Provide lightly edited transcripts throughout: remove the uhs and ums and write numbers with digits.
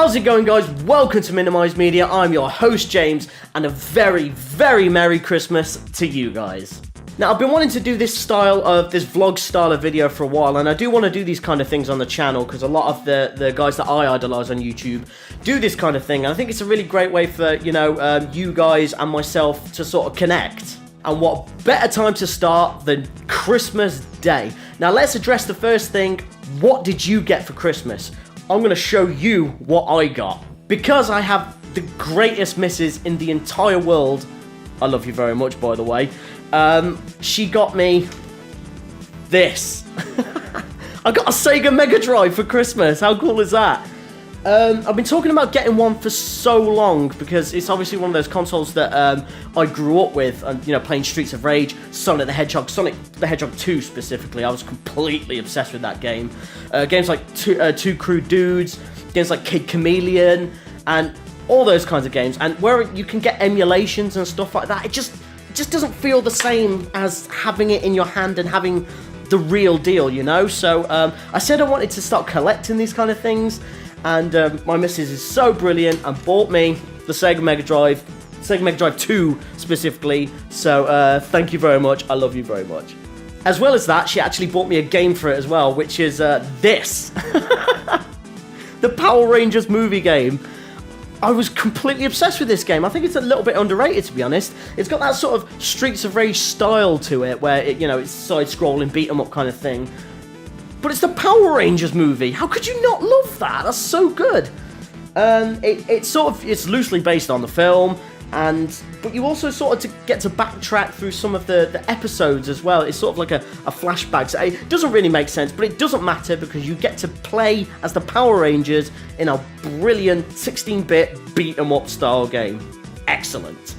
How's it going, guys? Welcome to Minimized Media. I'm your host, James, and a very, very Merry Christmas to you guys. Now, I've been wanting to do this vlog style of video for a while, and I do want to do these kind of things on the channel because a lot of the guys that I idolize on YouTube do this kind of thing, and I think it's a really great way for, you guys and myself to sort of connect. And what better time to start than Christmas Day? Now, let's address the first thing. What did you get for Christmas? I'm going to show you what I got. Because I have the greatest missus in the entire world, I love you very much, by the way, she got me this. I got a Sega Mega Drive for Christmas. How cool is that? I've been talking about getting one for so long because it's obviously one of those consoles that I grew up with, and playing Streets of Rage, Sonic the Hedgehog 2 specifically. I was completely obsessed with that game. Games like Two Crude Dudes, games like Kid Chameleon, and all those kinds of games. And where you can get emulations and stuff like that, it just doesn't feel the same as having it in your hand and having the real deal, So I said I wanted to start collecting these kind of things. And my missus is so brilliant and bought me the Sega Mega Drive 2 specifically. So thank you very much. I love you very much. As well as that, she actually bought me a game for it as well, which is this. The Power Rangers movie game. I was completely obsessed with this game. I think it's a little bit underrated, to be honest. It's got that sort of Streets of Rage style to it, where it's side-scrolling, beat-em-up kind of thing. But it's the Power Rangers movie. How could you not love that? That's so good. It's loosely based on the film, but you also sort of get to backtrack through some of the episodes as well. It's sort of like a flashback. So it doesn't really make sense, but it doesn't matter because you get to play as the Power Rangers in a brilliant 16-bit beat-em-up style game. Excellent.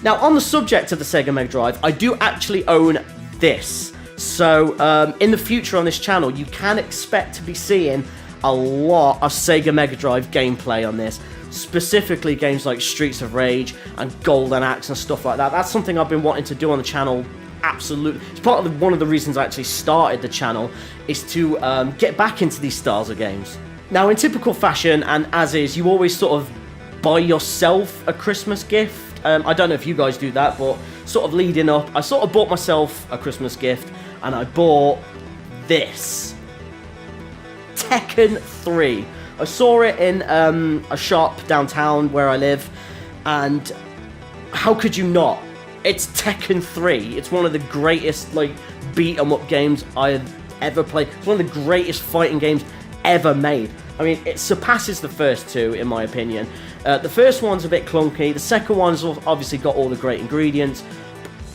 Now, on the subject of the Sega Mega Drive, I do actually own this. So, in the future on this channel, you can expect to be seeing a lot of Sega Mega Drive gameplay on this. Specifically, games like Streets of Rage and Golden Axe and stuff like that. That's something I've been wanting to do on the channel, absolutely. It's part of one of the reasons I actually started the channel, is to get back into these styles of games. Now, in typical fashion, and as is, you always sort of buy yourself a Christmas gift. I don't know if you guys do that, but sort of leading up, I sort of bought myself a Christmas gift. And I bought this. Tekken 3. I saw it in a shop downtown where I live, and how could you not? It's Tekken 3. It's one of the greatest beat-em-up games I've ever played. It's one of the greatest fighting games ever made. I mean, it surpasses the first two, in my opinion. The first one's a bit clunky. The second one's obviously got all the great ingredients.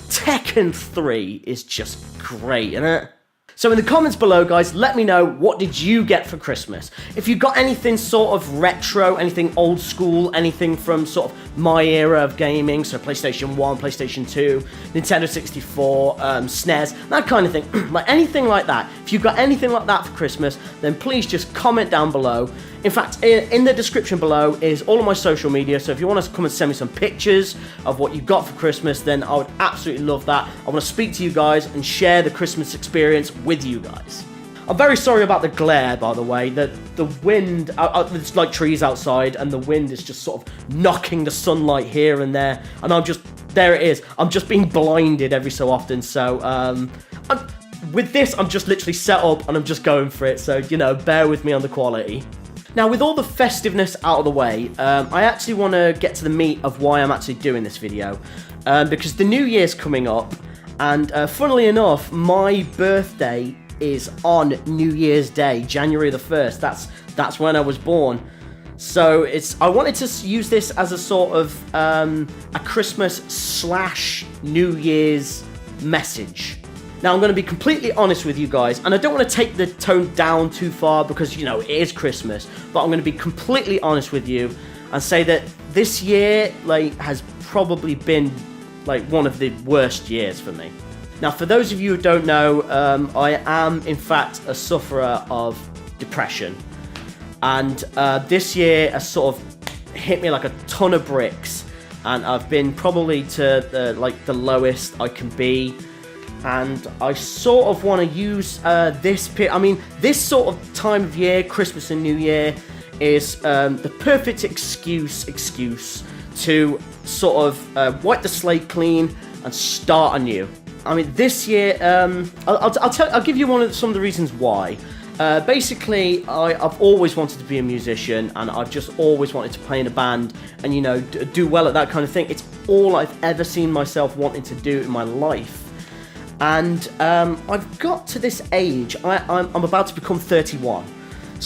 Tekken 3 is just great, isn't it? So in the comments below, guys, let me know, what did you get for Christmas? If you got anything sort of retro, anything old school, anything from sort of my era of gaming, so PlayStation 1, PlayStation 2, Nintendo 64, SNES, that kind of thing, anything like that. If you got anything like that for Christmas, then please just comment down below. In fact, in the description below is all of my social media, so if you want to come and send me some pictures of what you got for Christmas, then I would absolutely love that. I want to speak to you guys and share the Christmas experience with you guys. I'm very sorry about the glare, by the way. The wind, there's like trees outside, and the wind is just sort of knocking the sunlight here and there, and there it is. I'm just being blinded every so often, so with this, I'm just literally set up, and I'm just going for it, so, bear with me on the quality. Now, with all the festiveness out of the way, I actually want to get to the meat of why I'm actually doing this video. Because the New Year's coming up, and funnily enough, my birthday is on New Year's Day, January the 1st. That's when I was born. So I wanted to use this as a sort of a Christmas/New Year's message. Now, I'm going to be completely honest with you guys, and I don't want to take the tone down too far because, it is Christmas, but I'm going to be completely honest with you and say that this year, has probably been, one of the worst years for me. Now, for those of you who don't know, I am, in fact, a sufferer of depression, and this year has sort of hit me like a ton of bricks, and I've been probably to the lowest I can be. And I sort of want to use this sort of time of year, Christmas and New Year, is the perfect excuse to sort of wipe the slate clean and start anew. I mean, this year, I'll give you some of the reasons why. Basically, I've always wanted to be a musician, and I've just always wanted to play in a band and, you know, do well at that kind of thing. It's all I've ever seen myself wanting to do in my life. And I've got to this age, I'm about to become 31.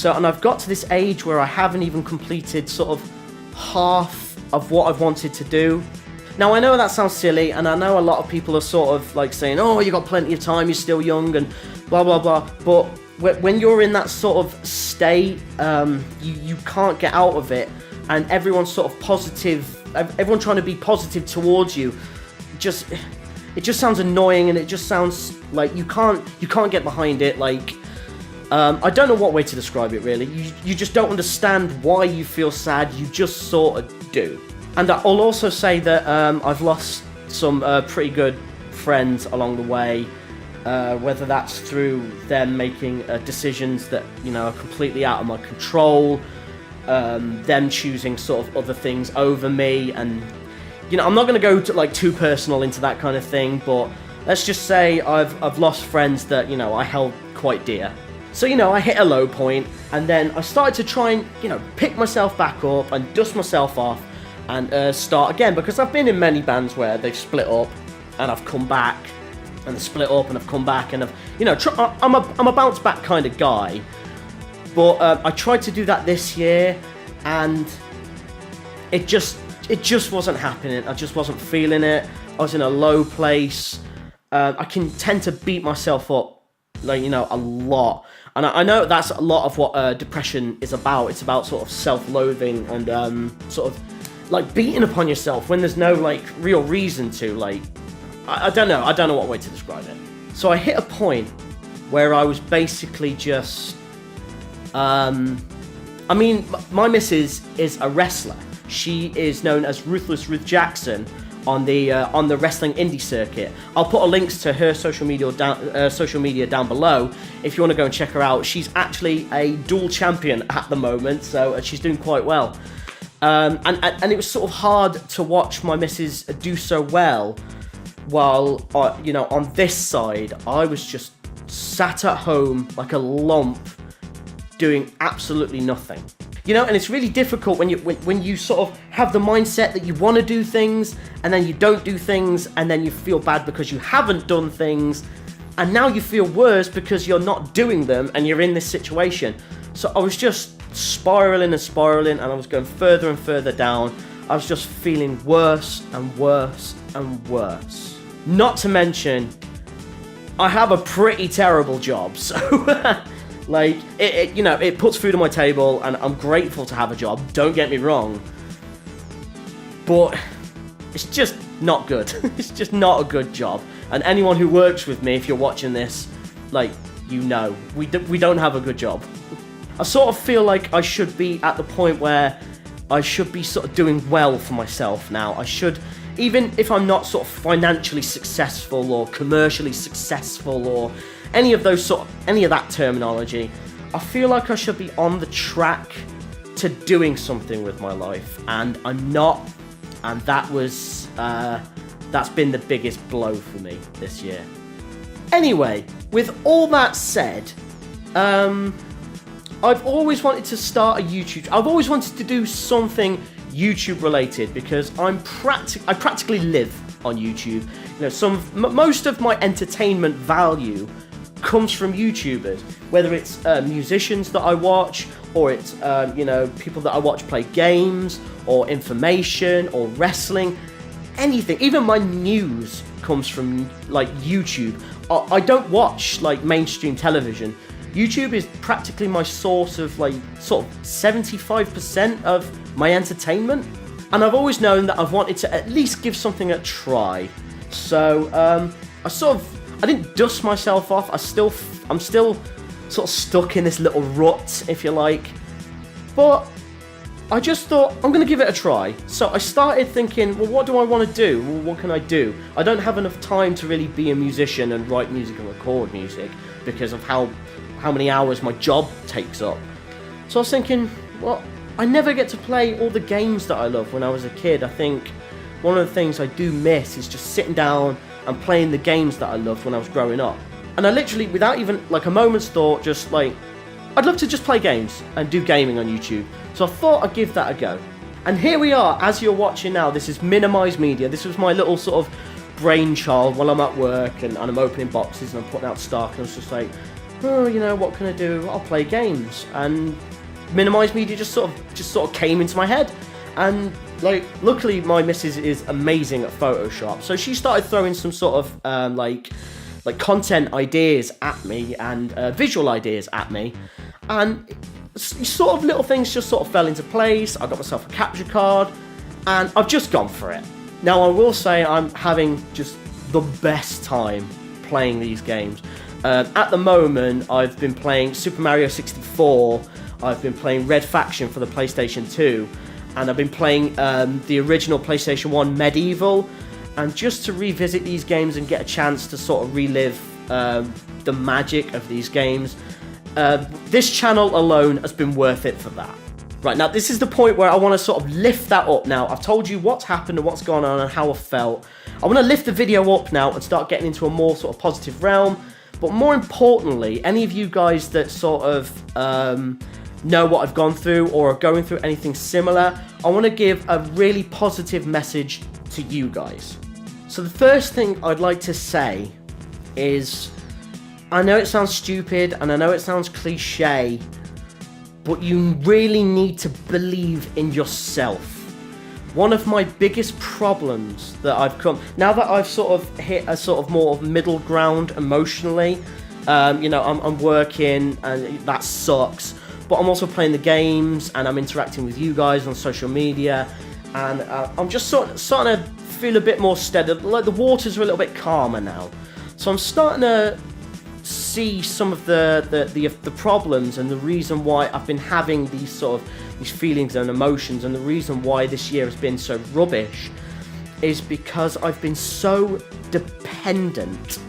And I've got to this age where I haven't even completed sort of half of what I've wanted to do. Now, I know that sounds silly, and I know a lot of people are sort of like saying, oh, you got plenty of time, you're still young, and blah, blah, blah. But when you're in that sort of state, you can't get out of it, and everyone's sort of positive, everyone trying to be positive towards you, it just sounds annoying, and it just sounds like you can't get behind it. Like, I don't know what way to describe it, really. You just don't understand why you feel sad, you just sort of do. And I'll also say that I've lost some pretty good friends along the way, whether that's through them making decisions that, you know, are completely out of my control, them choosing sort of other things over me, and, you know, I'm not going to go too personal into that kind of thing, but let's just say I've lost friends that, you know, I held quite dear. So, you know, I hit a low point, and then I started to try and, you know, pick myself back up and dust myself off and start again, because I've been in many bands where they've split up and I've come back, and they split up and I've come back, and I've, you know, I'm a bounce back kind of guy. But I tried to do that this year, and it just wasn't happening. I just wasn't feeling it. I was in a low place. I can tend to beat myself up, like, you know, a lot. And I know that's a lot of what depression is about. It's about sort of self-loathing and sort of like beating upon yourself when there's no like real reason to. Like, I don't know what way to describe it. So I hit a point where I was basically just, I mean, my missus is a wrestler. She is known as Ruthless Ruth Jackson on the wrestling indie circuit. I'll put a links to her social media down below if you want to go and check her out. She's actually a dual champion at the moment, so she's doing quite well. And it was sort of hard to watch my missus do so well, while you know, on this side I was just sat at home like a lump, doing absolutely nothing. You know, and it's really difficult when you sort of have the mindset that you want to do things, and then you don't do things, and then you feel bad because you haven't done things, and now you feel worse because you're not doing them, and you're in this situation. So I was just spiraling, and I was going further and further down. I was just feeling worse and worse and worse. Not to mention, I have a pretty terrible job, so like, it you know, it puts food on my table, and I'm grateful to have a job, don't get me wrong, but it's just not good. It's just not a good job, and anyone who works with me, if you're watching this, like, you know, we don't have a good job. I sort of feel like I should be at the point where I should be sort of doing well for myself now. I should, even if I'm not sort of financially successful or commercially successful or any of that terminology, I feel like I should be on the track to doing something with my life, and I'm not, and that's been the biggest blow for me this year. Anyway, with all that said, I've always wanted to start a YouTube. I've always wanted to do something YouTube related, because I practically live on YouTube. You know, most of my entertainment value comes from YouTubers, whether it's musicians that I watch, or it's you know, people that I watch play games, or information, or wrestling, anything. Even my news comes from like YouTube. I don't watch like mainstream television. YouTube is practically my source of like sort of 75% of my entertainment, and I've always known that I've wanted to at least give something a try. So I didn't dust myself off. I'm still sort of stuck in this little rut, if you like, but I just thought I'm going to give it a try. So I started thinking, well, what do I want to do? Well, what can I do? I don't have enough time to really be a musician and write music and record music because of how many hours my job takes up. So I was thinking, well, I never get to play all the games that I loved when I was a kid. I think one of the things I do miss is just sitting down and playing the games that I loved when I was growing up. And I literally, without even like a moment's thought, just like, I'd love to just play games and do gaming on YouTube. So I thought I'd give that a go. And here we are, as you're watching now, this is Minimize Media. This was my little sort of brainchild while I'm at work and I'm opening boxes and I'm putting out stock. And I was just like, oh, you know, what can I do? I'll play games. And Minimize Media just sort of came into my head. And like, luckily my missus is amazing at Photoshop, so she started throwing some sort of like content ideas at me and visual ideas at me, and sort of little things just sort of fell into place. I got myself a capture card and I've just gone for it. Now I will say I'm having just the best time playing these games. At the moment I've been playing Super Mario 64, I've been playing Red Faction for the PlayStation 2, and I've been playing the original PlayStation 1 MediEvil, and just to revisit these games and get a chance to sort of relive the magic of these games, this channel alone has been worth it for that. Right, now this is the point where I want to sort of lift that up now. I've told you what's happened and what's gone on and how I felt. I want to lift the video up now and start getting into a more sort of positive realm, but more importantly, any of you guys that sort of know what I've gone through or are going through anything similar, I want to give a really positive message to you guys. So the first thing I'd like to say is, I know it sounds stupid and I know it sounds cliche, but you really need to believe in yourself. One of my biggest problems that I've come, now that I've sort of hit a sort of more middle ground emotionally, you know, I'm working and that sucks, but I'm also playing the games and I'm interacting with you guys on social media, and I'm just starting to feel a bit more steady. Like the waters are a little bit calmer now, so I'm starting to see some of the problems and the reason why I've been having these feelings and emotions, and the reason why this year has been so rubbish is because I've been so dependent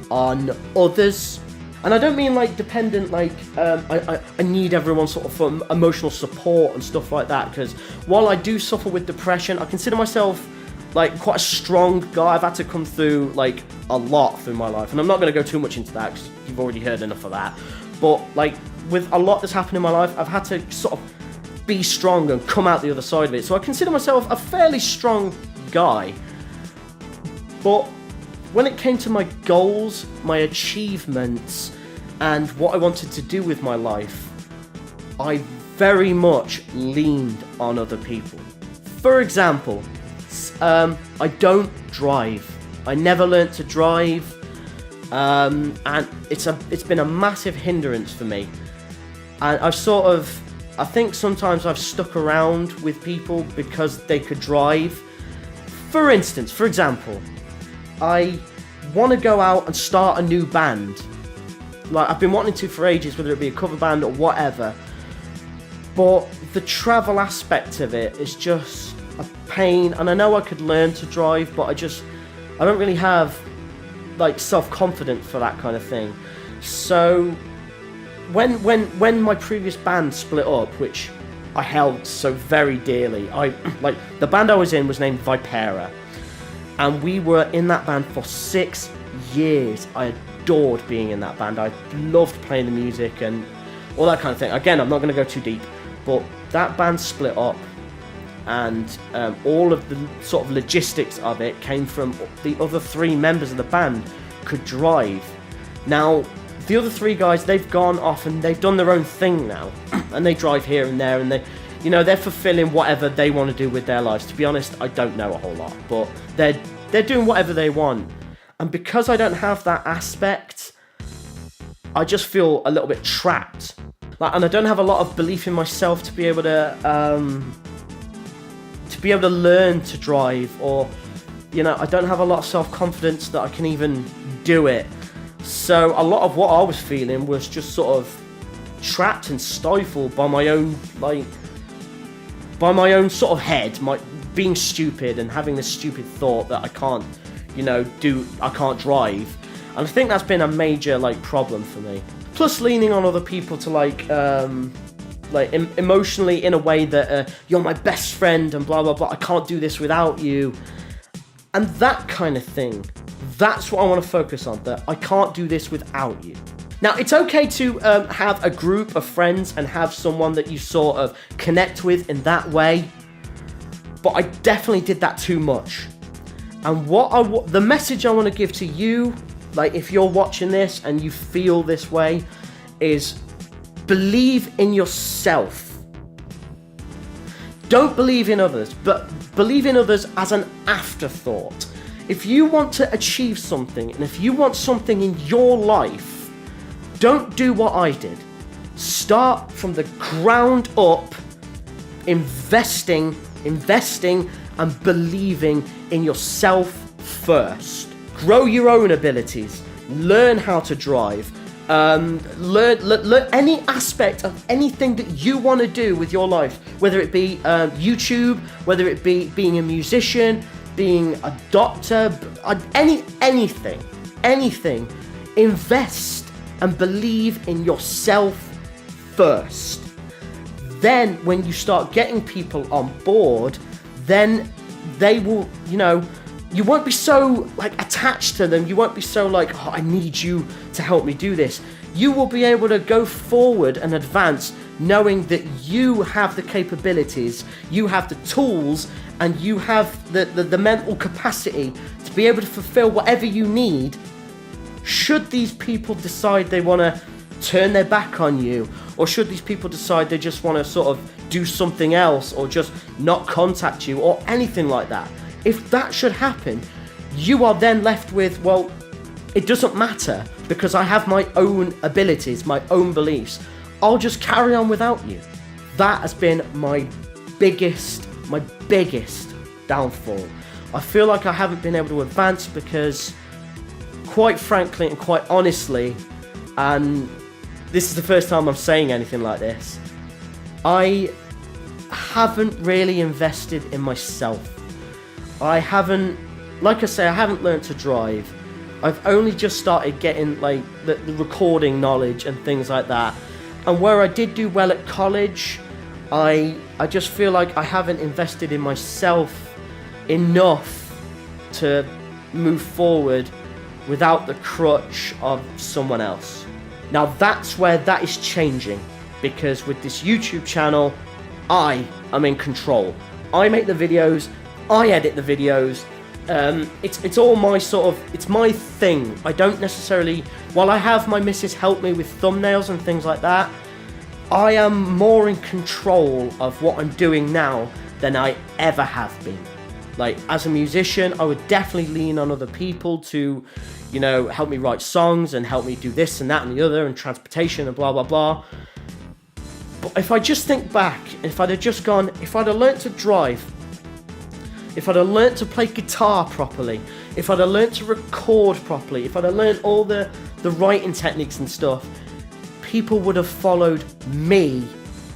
on others. And I don't mean like dependent like I need everyone sort of for emotional support and stuff like that, because while I do suffer with depression, I consider myself like quite a strong guy. I've had to come through like a lot through my life, and I'm not going to go too much into that because you've already heard enough of that. But like with a lot that's happened in my life, I've had to sort of be strong and come out the other side of it. So I consider myself a fairly strong guy. But when it came to my goals, my achievements, and what I wanted to do with my life, I very much leaned on other people. For example, I don't drive. I never learnt to drive, and it's been a massive hindrance for me. And I think sometimes I've stuck around with people because they could drive. For example, I want to go out and start a new band. Like, I've been wanting to for ages, whether it be a cover band or whatever. But the travel aspect of it is just a pain. And I know I could learn to drive, but I don't really have like self-confidence for that kind of thing. So when my previous band split up, which I held so very dearly, the band I was in was named Vipera, and we were in that band for 6 years. I adored being in that band. I loved playing the music and all that kind of thing. Again, I'm not going to go too deep, but that band split up, and all of the sort of logistics of it came from the other 3 members of the band could drive. Now, the other 3 guys, they've gone off and they've done their own thing now, and they drive here and there, and they're fulfilling whatever they want to do with their lives. To be honest, I don't know a whole lot, but they're doing whatever they want. And because I don't have that aspect, I just feel a little bit trapped. And I don't have a lot of belief in myself to be able to learn to drive, or I don't have a lot of self-confidence that I can even do it. So a lot of what I was feeling was just sort of trapped and stifled by my own sort of head, being stupid and having this stupid thought that I can't drive. And I think that's been a major problem for me. Plus leaning on other people to like emotionally in a way that you're my best friend and blah blah blah, I can't do this without you, and that kind of thing. That's what I want to focus on, that I can't do this without you. Now, it's okay to have a group of friends and have someone that you sort of connect with in that way, but I definitely did that too much. And the message I want to give to you, like if you're watching this and you feel this way, is believe in yourself. Don't believe in others, but believe in others as an afterthought. If you want to achieve something, and if you want something in your life, don't do what I did. Start from the ground up, investing and believing in yourself first. Grow your own abilities. Learn how to drive. Learn any aspect of anything that you want to do with your life, whether it be YouTube, whether it be being a musician, being a doctor, anything. Invest and believe in yourself first. Then when you start getting people on board, then they will, you won't be so like attached to them. You won't be so like, oh, I need you to help me do this. You will be able to go forward and advance knowing that you have the capabilities, you have the tools, and you have the mental capacity to be able to fulfill whatever you need. Should these people decide they want to turn their back on you, or should these people decide they just want to sort of do something else, or just not contact you, or anything like that, if that should happen, you are then left with, well, it doesn't matter because I have my own abilities, my own beliefs. I'll just carry on without you. That has been my biggest downfall. I feel like I haven't been able to advance because, quite frankly and quite honestly, and this is the first time I'm saying anything like this, I haven't really invested in myself. I haven't learned to drive. I've only just started getting like the recording knowledge and things like that. And where I did do well at college, I just feel like I haven't invested in myself enough to move forward without the crutch of someone else. Now that's where that is changing, because with this YouTube channel, I am in control. I make the videos, I edit the videos. It's all my it's my thing. I don't necessarily, while I have my missus help me with thumbnails and things like that, I am more in control of what I'm doing now than I ever have been. Like, as a musician, I would definitely lean on other people to, help me write songs and help me do this and that and the other and transportation and blah, blah, blah. But if I just think back, if I'd have learnt to drive, if I'd have learnt to play guitar properly, if I'd have learnt to record properly, if I'd have learnt all the writing techniques and stuff, people would have followed me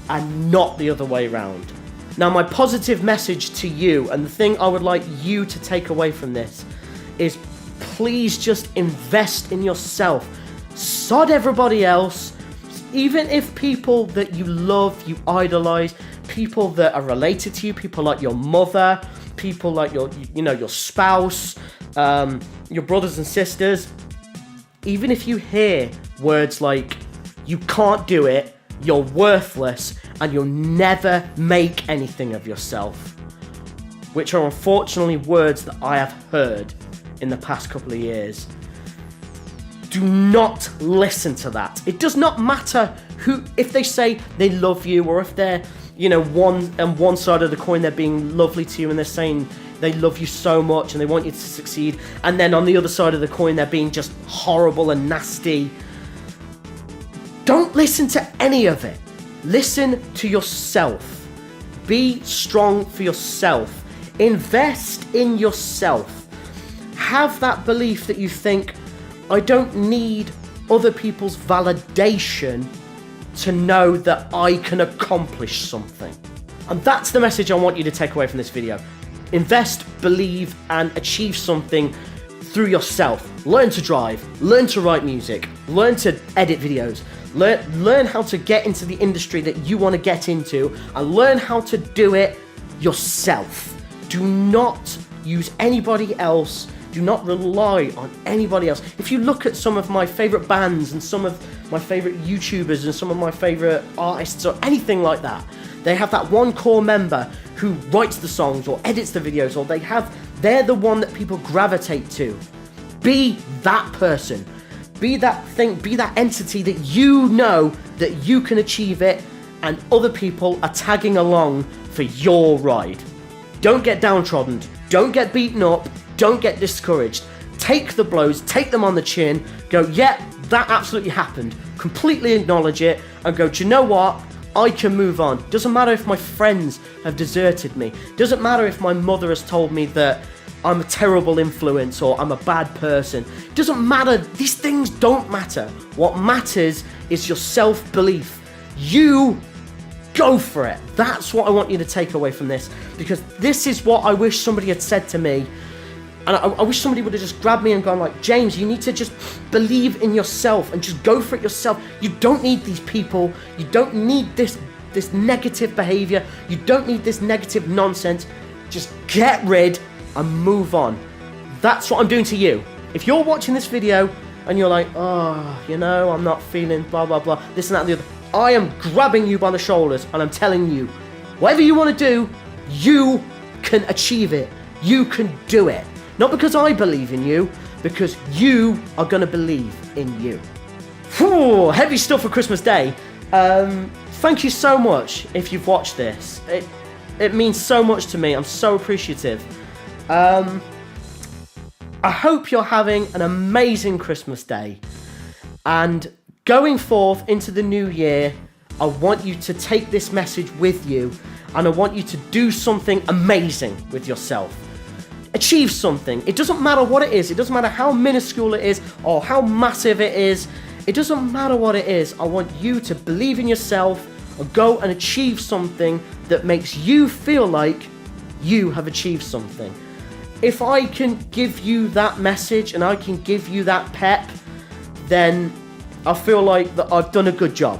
and not the other way around. Now, my positive message to you, and the thing I would like you to take away from this, is please just invest in yourself. Sod everybody else. Even if people that you love, you idolize, people that are related to you, people like your mother, people like your spouse, your brothers and sisters, even if you hear words like, you can't do it, you're worthless, and you'll never make anything of yourself, which are unfortunately words that I have heard in the past couple of years, do not listen to that. It does not matter if they say they love you, or if they're, on one side of the coin they're being lovely to you and they're saying they love you so much and they want you to succeed, and then on the other side of the coin they're being just horrible and nasty. Don't listen to any of it. Listen to yourself. Be strong for yourself. Invest in yourself. Have that belief that you think, I don't need other people's validation to know that I can accomplish something. And that's the message I want you to take away from this video. Invest, believe, and achieve something through yourself. Learn to drive, learn to write music, learn to edit videos, learn how to get into the industry that you want to get into, and learn how to do it yourself. Do not use anybody else. Do not rely on anybody else. If you look at some of my favorite bands and some of my favorite YouTubers and some of my favorite artists or anything like that, they have that one core member who writes the songs or edits the videos, or they're the one that people gravitate to. Be that person. Be that thing, be that entity that you know that you can achieve it, and other people are tagging along for your ride. Don't get downtrodden. Don't get beaten up. Don't get discouraged. Take the blows, take them on the chin, go, yeah, that absolutely happened. Completely acknowledge it, and go, do you know what? I can move on. Doesn't matter if my friends have deserted me. Doesn't matter if my mother has told me that I'm a terrible influence or I'm a bad person. Doesn't matter. These things don't matter. What matters is your self-belief. You go for it. That's what I want you to take away from this, because this is what I wish somebody had said to me. And I wish somebody would have just grabbed me and gone like, James, you need to just believe in yourself and just go for it yourself. You don't need these people. You don't need this negative behavior. You don't need this negative nonsense. Just get rid and move on. That's what I'm doing to you. If you're watching this video and you're like, oh, you know, I'm not feeling blah, blah, blah, this and that and the other, I am grabbing you by the shoulders and I'm telling you, whatever you want to do, you can achieve it. You can do it. Not because I believe in you, because you are going to believe in you. Whew, heavy stuff for Christmas Day. Thank you so much if you've watched this. It means so much to me. I'm so appreciative. I hope you're having an amazing Christmas Day. And going forth into the new year, I want you to take this message with you, and I want you to do something amazing with yourself. Achieve something. It doesn't matter what it is. It doesn't matter how minuscule it is or how massive it is. It doesn't matter what it is. I want you to believe in yourself and go and achieve something that makes you feel like you have achieved something. If I can give you that message and I can give you that pep, then I feel like that I've done a good job.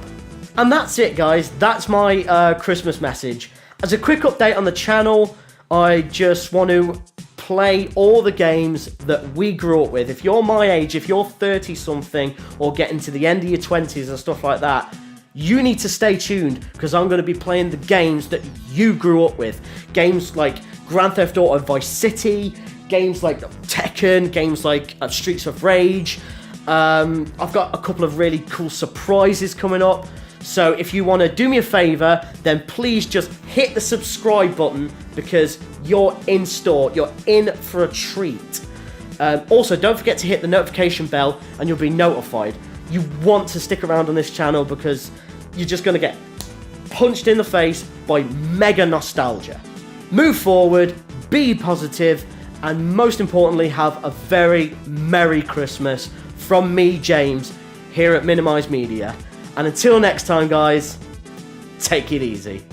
And that's it, guys. That's my Christmas message. As a quick update on the channel, I just want to play all the games that we grew up with. If you're my age, if you're 30-something or getting to the end of your 20s and stuff like that, you need to stay tuned, because I'm going to be playing the games that you grew up with. Games like Grand Theft Auto Vice City, games like Tekken, games like Streets of Rage. I've got a couple of really cool surprises coming up. So if you want to do me a favour, then please just hit the subscribe button, because you're in store. You're in for a treat. Also, don't forget to hit the notification bell and you'll be notified. You want to stick around on this channel because you're just going to get punched in the face by mega nostalgia. Move forward, be positive, and most importantly, have a very Merry Christmas from me, James, here at Minimize Media. And until next time, guys, take it easy.